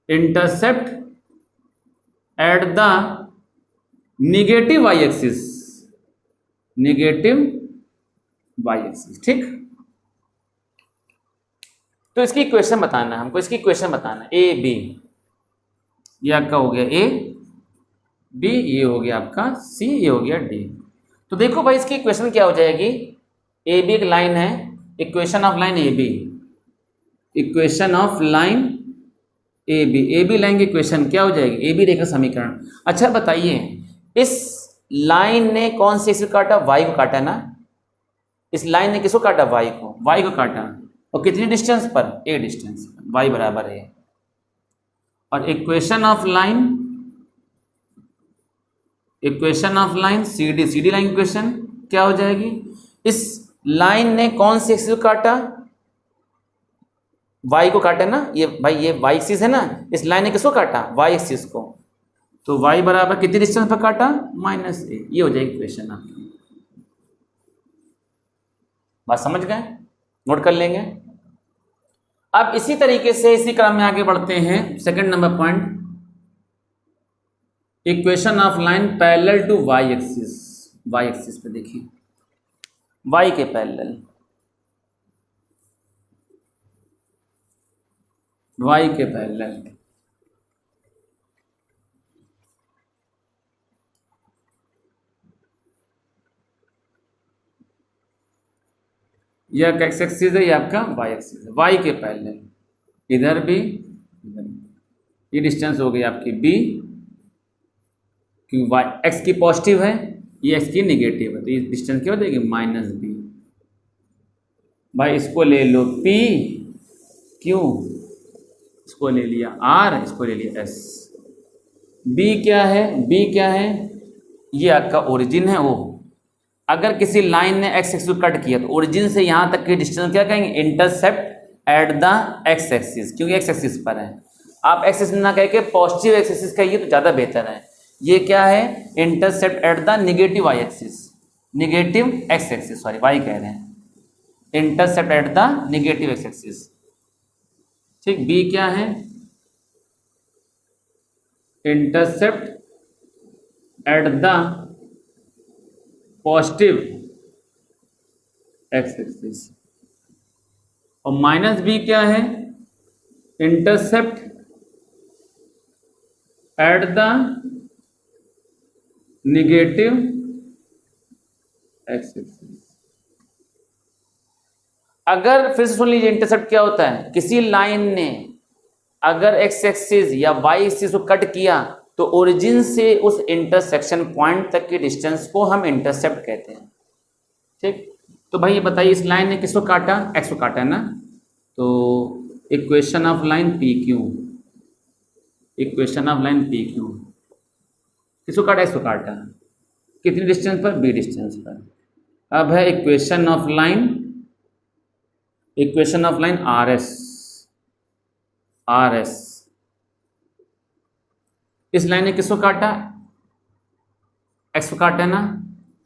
Intercept at the negative y axis, negative y axis. ठीक, तो इसकी इक्वेशन बताना है हमको, इसकी इक्वेशन बताना है। ए बी, ये आपका हो गया ए बी, ये हो गया आपका सी, ये हो गया डी। तो देखो भाई इसकी इक्वेशन क्या हो जाएगी? ए बी एक लाइन है, equation of line A B, equation of line A B, A B line की इक्वेशन क्या हो जाएगी? ए बी रेखा समीकरण। अच्छा बताइए, इस लाइन ने कौन से एक्सिस काटा? वाई को काटा ना। इस लाइन ने किसको काटा? वाई को, वाई को काटा। और कितनी डिस्टेंस पर? ए डिस्टेंस पर, वाई बराबर है। और equation of line, equation of line C D, C D line equation क्या हो जाएगी? इस लाइन ने कौन से एक्सिस को काटा? वाई को काटा ना, ये भाई ये वाई एक्सिस है ना, इस लाइन ने किसको काटा? वाई एक्सिस को। तो वाई बराबर कितनी डिस्टेंस पर काटा? माइनस ए। ये हो जाएगी इक्वेशन आपकी। बात समझ गए? नोट कर लेंगे। अब इसी तरीके से इसी क्रम में आगे बढ़ते हैं। Second number point, equation of line parallel to y axis. Y axis पे देखिए, वाई के पैरेलल, वाई के पैरेलल। यह एक्स एक्सिस है, ये आपका वाई एक्सिस है। वाई के पैरेलल, इधर भी इधर भी। ये डिस्टेंस हो गई आपकी बी, क्योंकि वाई एक्स की पॉजिटिव है, ये एक्स की निगेटिव है, तो ये डिस्टेंस क्या हो जाएगी? Minus b. भाई इसको ले लो पी, क्यों? इसको ले लिया आर, इसको ले लिया एस। बी क्या है? बी क्या है? ये आपका ओरिजिन है। वो अगर किसी लाइन ने एक्स एक्सिस को कट किया तो ओरिजिन से यहाँ तक की डिस्टेंस क्या कहेंगे? Intercept at the x axis, क्योंकि एक्स एक्सिस पर है। आप एक्स एक्सिस ना कह के पॉजिटिव एक्स एक्सिस कहिए तो ज़्यादा बेहतर है। ये क्या है? Intercept at the negative y axis, negative x axis, sorry y कह रहे हैं, intercept at the negative x axis. ठीक, बी क्या है? Intercept at the positive x axis. और माइनस बी क्या है? Intercept at the negative x axis. अगर फिर से सुन लीजिए, इंटरसेप्ट क्या होता है? किसी लाइन ने अगर एक्स एक्सिस या वाई एक्सिस को कट किया तो ओरिजिन से उस इंटरसेक्शन पॉइंट तक की डिस्टेंस को हम इंटरसेप्ट कहते हैं। ठीक, तो भाई ये बताइए, इस लाइन ने किसको काटा? एक्स को काटा है ना, तो equation of line P Q, equation of line P Q, किसको काटा? एक्स को काटा। कितनी डिस्टेंस पर? बी डिस्टेंस पर। अब है equation of line, equation of line R S, R S. इस लाइन ने किसको काटा, एक्स को काटा है ना,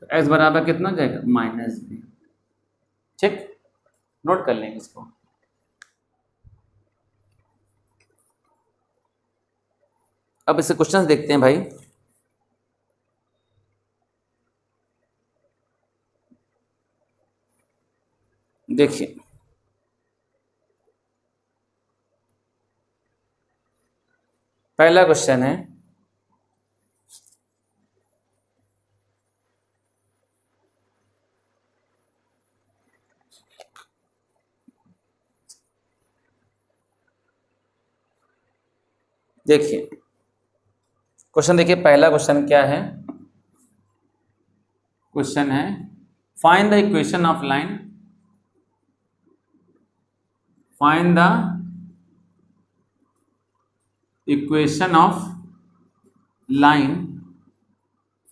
तो एक्स बराबर कितना हो जाएगा -b। ठीक, नोट कर लेंगे इसको। अब इससे क्वेश्चंस देखते हैं भाई। देखिए पहला क्वेश्चन है, देखिए क्वेश्चन देखिए, पहला क्वेश्चन क्या है, क्वेश्चन है find the equation of line, find the equation of line,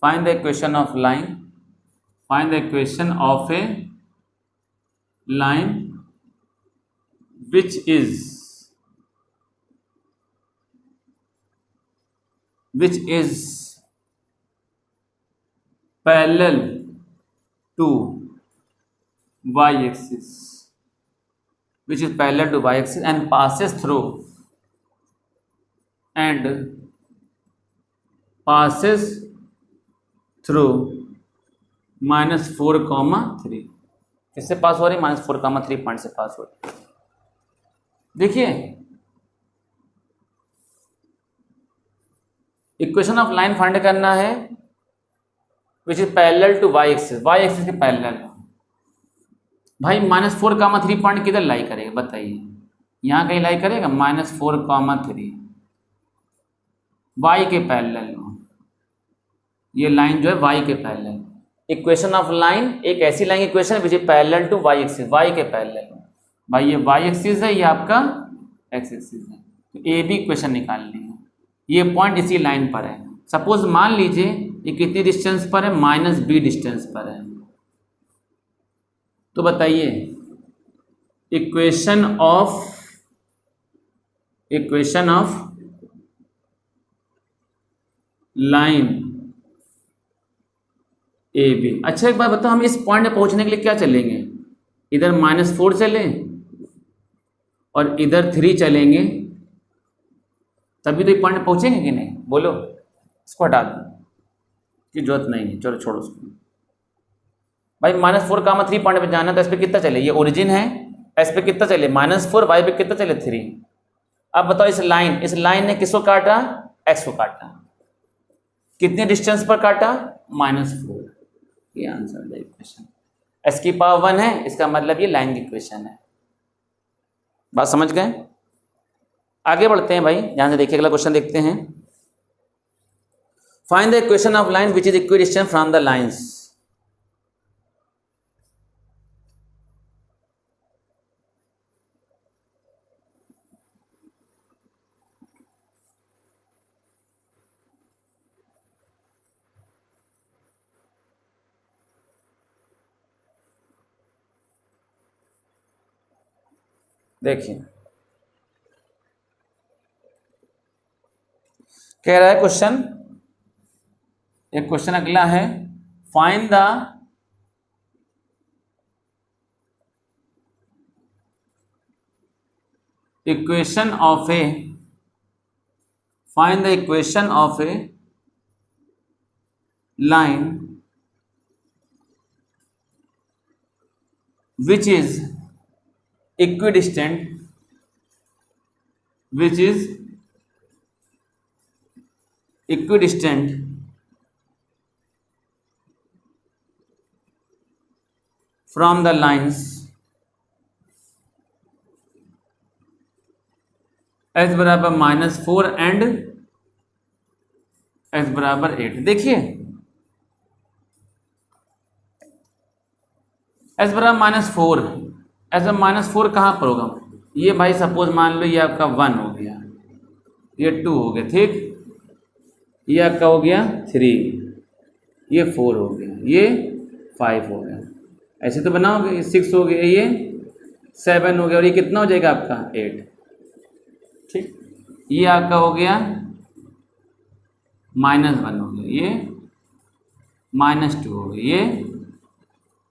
find the equation of line, find the equation of a line which is parallel to y-axis, which is parallel to y-axis and passes through -4,3। किससे पास हो रही है, -4,3 point से पास हो रही है। देखिए equation of line find करना है which is parallel to y axis, y axis के पैरेलल। भाई -4,3 पॉइंट किधर लाई करेगा बताइए, यहाँ कहीं लाई करेगा, -4,3 वाई के पैरेलल, ये लाइन जो है वाई के पैरेलल। इक्वेशन ऑफ लाइन एक ऐसी line equation which is parallel to y axis, y के पैरेलल। भाई ये वाई एक्सिस है, ये आपका एक्स एक्सिस है, तो ए बी इक्वेशन निकालनी है। ये पॉइंट इसी लाइन पर है। सपोज मान लीजिए ये कितनी डिस्टेंस पर है, -b डिस्टेंस पर है। तो बताइए equation of line A B. अच्छा एक बात बताओ, हम इस पॉइंट में पहुंचने के लिए क्या चलेंगे, इधर -4 चलें और इधर 3 चलेंगे, तभी तो ये पॉइंट पहुंचेंगे कि नहीं, बोलो। इसको हटा दो की जरूरत नहीं है, चलो छोड़ो उसको। भाई -4,3 पॉइंट पे जाना, तो इस पे कितना चले, ये ओरिजिन है, इस पे कितना चले -4, वाई पे कितना चले 3। अब बताओ इस लाइन ने किसको काटा, एक्स को काटा, कितने डिस्टेंस पर काटा, -4। ये आंसर है इक्वेशन। एक्स की पावर 1 है, इसका मतलब ये लाइन की इक्वेशन है। बात समझ गए। आगे बढ़ते हैं भाई, ध्यान से देखिए, अगला क्वेश्चन देखते हैं। Find the equation of line which is equidistant from the lines. देखिए कह रहा है क्वेश्चन, एक क्वेश्चन अगला है, find the equation of A, find the equation of a line which is equidistant, which is equidistant from the lines x बराबर -4 and x बराबर 8। देखिए x बराबर -4, ऐसा -4 कहाँ पर होगा, ये भाई सपोज मान लो ये आपका 1 हो गया, ये 2 हो गया, ठीक, ये आपका हो गया 3, ये 4 हो गया, ये 5 हो गया, ऐसे तो बनाओगे, ये 6 हो गया, ये 7 हो गया, और ये कितना हो जाएगा आपका 8। ठीक, ये आपका हो गया -1 हो गया, ये -2 हो गया, ये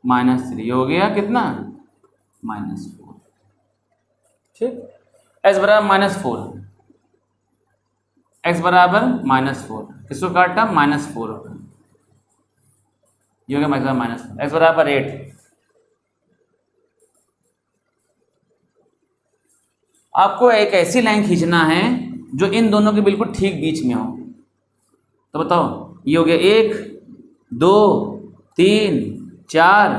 -3 हो गया, कितना -4। ठीक, x बराबर -4, x बराबर -4, किसको काटा -4 होगा, ये हो गया -4, x बराबर 8। आपको एक ऐसी लाइन खींचना है जो इन दोनों के बिल्कुल ठीक बीच में हो। तो बताओ, ये हो गया 1 2 3 4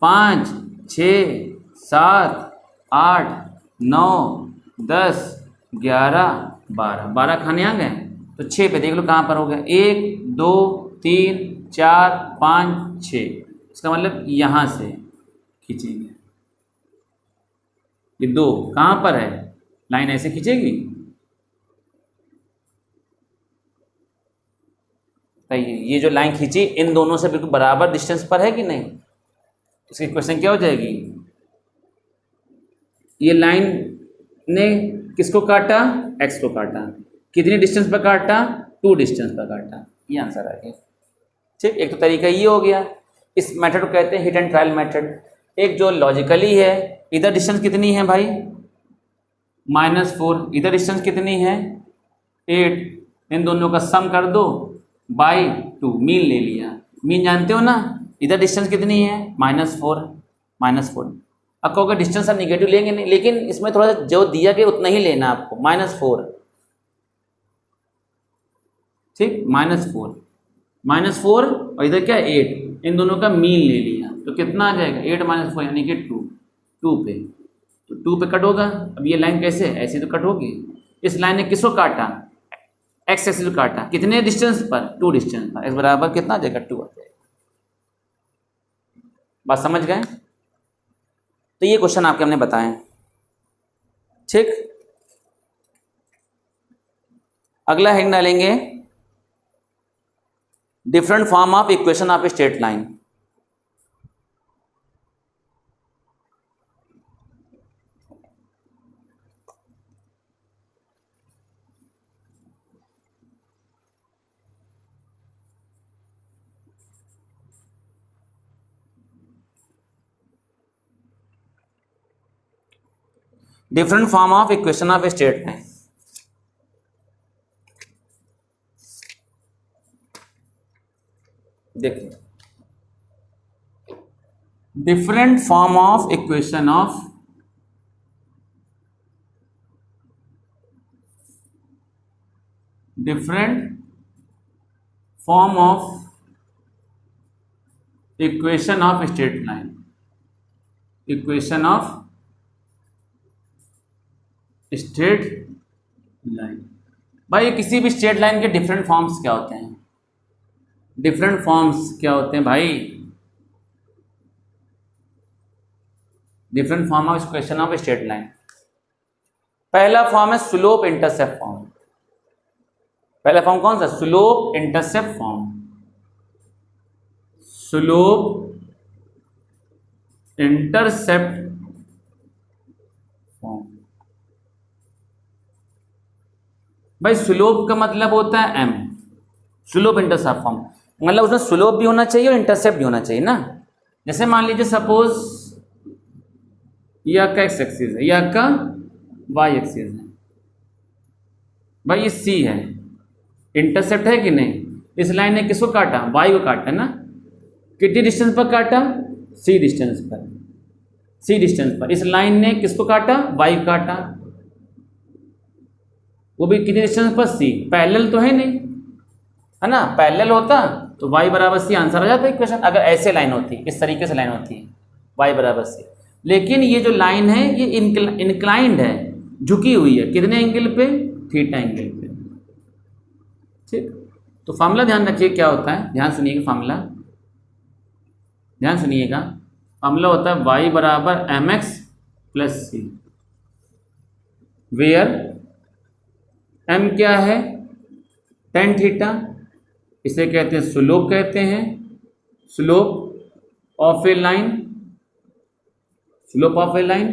5 6 7 8 9 10 11 12 खाने आ गए। तो 6 पे देख लो कहाँ पर हो गया, 1 2 3 4 5 6, इसका मतलब यहाँ से खींचेंगे। ये 2 कहाँ पर है, लाइन ऐसे खींचेगी, ये जो लाइन खींची इन दोनों से बिल्कुल बराबर डिस्टेंस पर है कि नहीं, इसकी क्वेश्चन क्या हो जाएगी, ये लाइन ने किसको काटा, x को काटा, कितनी डिस्टेंस पर काटा, 2 डिस्टेंस पर काटा, ये आंसर आ गया। ठीक, एक तो तरीका ये हो गया, इस मेथड को कहते हैं हिट एंड ट्रायल मेथड। एक जो लॉजिकली है, इधर डिस्टेंस कितनी है भाई -4, इधर डिस्टेंस कितनी है 8, इन दोनों का सम कर दो बाई 2, मीन ले लिया, मीन जानते हो ना, इधर डिस्टेंस कितनी है -4। अब कहोगे डिस्टेंस हम निगेटिव लेंगे नहीं, लेकिन इसमें थोड़ा सा जो दिया गया उतना ही लेना आपको, -4। ठीक, -4 और इधर क्या 8, इन दोनों का मीन ले लिया, तो कितना आ जाएगा 8 - 4 यानी कि 2 पे, तो 2 पे कट होगा। अब ये लाइन कैसे, ऐसे तो कट होगी। इस लाइन ने किसको काटा, x एक्सिस को काटा, कितने डिस्टेंस पर, 2 डिस्टेंस पर, x बराबर कितना आ जाएगा 2 आ जाएगा। बात समझ गए। तो ये क्वेश्चन आपके हमने बताए। ठीक, अगला हेडिंग डालेंगे different form of equation of a straight line. Different form of equation of a straight line. देखिए, different form of equation of different form of equation of straight line, equation of straight line. भाई किसी भी straight line के different forms क्या होते हैं, different forms क्या होते हैं भाई, different form of equation of straight line. पहला फॉर्म है स्लोप इंटरसेप्ट फॉर्म। पहला फॉर्म कौन सा, slope intercept form, slope intercept form. भाई स्लोप का मतलब होता है m, स्लोप इंटरसेप्ट फॉर्म मतलब उसमें स्लोप भी होना चाहिए और इंटरसेप्ट भी होना चाहिए ना। जैसे मान लीजिए सपोज ये आपका x एक्सिस है, ये आपका y एक्सिस है, भाई ये c है, इंटरसेप्ट है कि नहीं, इस लाइन ने किसको काटा, y को काटा ना, कितनी डिस्टेंस पर काटा, c डिस्टेंस पर, c डिस्टेंस पर। इस लाइन ने किसको काटा, y को काटा, वो भी कितनी डिस्टेंस पर, c, पैरेलल तो है नहीं, है ना, पैरेलल होता तो y बराबर c आंसर आ जाता है इक्वेशन। अगर ऐसे लाइन होती, इस तरीके से लाइन होती है y बराबर c, लेकिन ये जो लाइन है ये इंक्लाइंड है, झुकी हुई है, कितने एंगल पे, थीटा एंगल पे। ठीक, तो फार्मूला ध्यान रखिए क्या होता है, ध्यान सुनिएगा फार्मूला, ध्यान सुनिएगा। फार्मूला होता है y बराबर mx plus c, where m क्या है, tan थीटा, इसे कहते हैं स्लोप, कहते हैं slope of a line, slope of a line.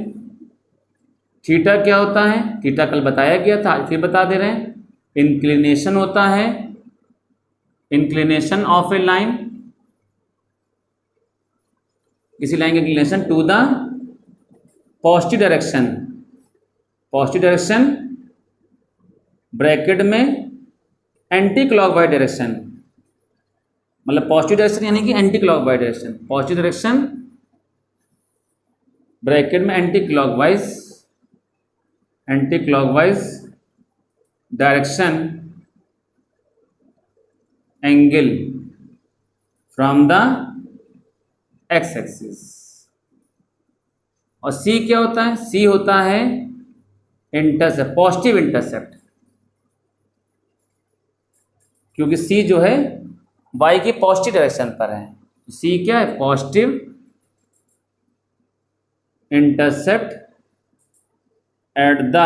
Theta क्या होता है, थीटा कल बताया गया था, आज फिर बता दे रहे हैं। इंक्लिनेशन होता है, इंक्लिनेशन ऑफ ए लाइन, किसी लाइन का inclination to the positive direction, positive direction bracket में एंटी क्लॉकवाइज डायरेक्शन, मतलब पॉजिटिव डायरेक्शन यानी कि anti clockwise direction, positive direction bracket में anti clockwise direction angle from the x axis. और सी क्या होता है, सी होता है इंटरसेप्ट, पॉजिटिव इंटरसेप्ट, क्योंकि सी जो है वाई की पॉजिटिव डायरेक्शन पर है। सी क्या है, positive intercept at the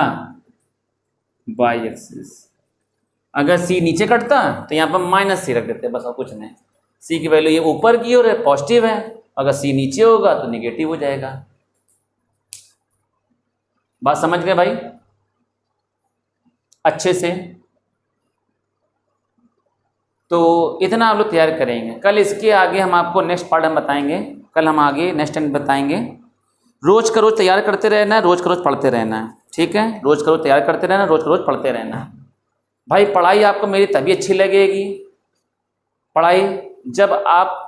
y axis. अगर सी नीचे कटता तो यहाँ पर माइनस सी रख देते बस, और कुछ नहीं। सी की वैल्यू ये ऊपर की ओर है, पॉजिटिव है, अगर सी नीचे होगा तो निगेटिव हो जाएगा। बात समझ गए भाई अच्छे से? तो इतना आप लोग तैयार करेंगे। कल इसके आगे हम आपको नेक्स्ट पार्ट हम बताएंगे, कल हम आगे नेक्स्ट टाइम बताएंगे। रोज का रोज तैयार करते रहना है, रोज का रोज पढ़ते रहना है, ठीक है? रोज का रोज तैयार करते रहना, रोज का रोज पढ़ते रहना है भाई। पढ़ाई आपको मेरी तभी अच्छी लगेगी, पढ़ाई जब आप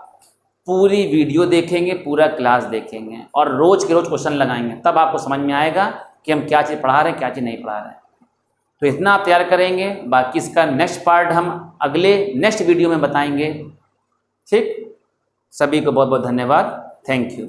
पूरी वीडियो देखेंगे, पूरा क्लास देखेंगे और रोज के रोज क्वेश्चन लगाएंगे, तब आपको समझ में आएगा कि हम क्या चीज़ पढ़ा रहे हैं, क्या चीज़ नहीं पढ़ा रहे हैं। तो इतना आप तैयार करेंगे, बाकी इसका नेक्स्ट पार्ट हम अगले नेक्स्ट वीडियो में बताएंगे, ठीक? सभी को बहुत बहुत धन्यवाद, थैंक यू।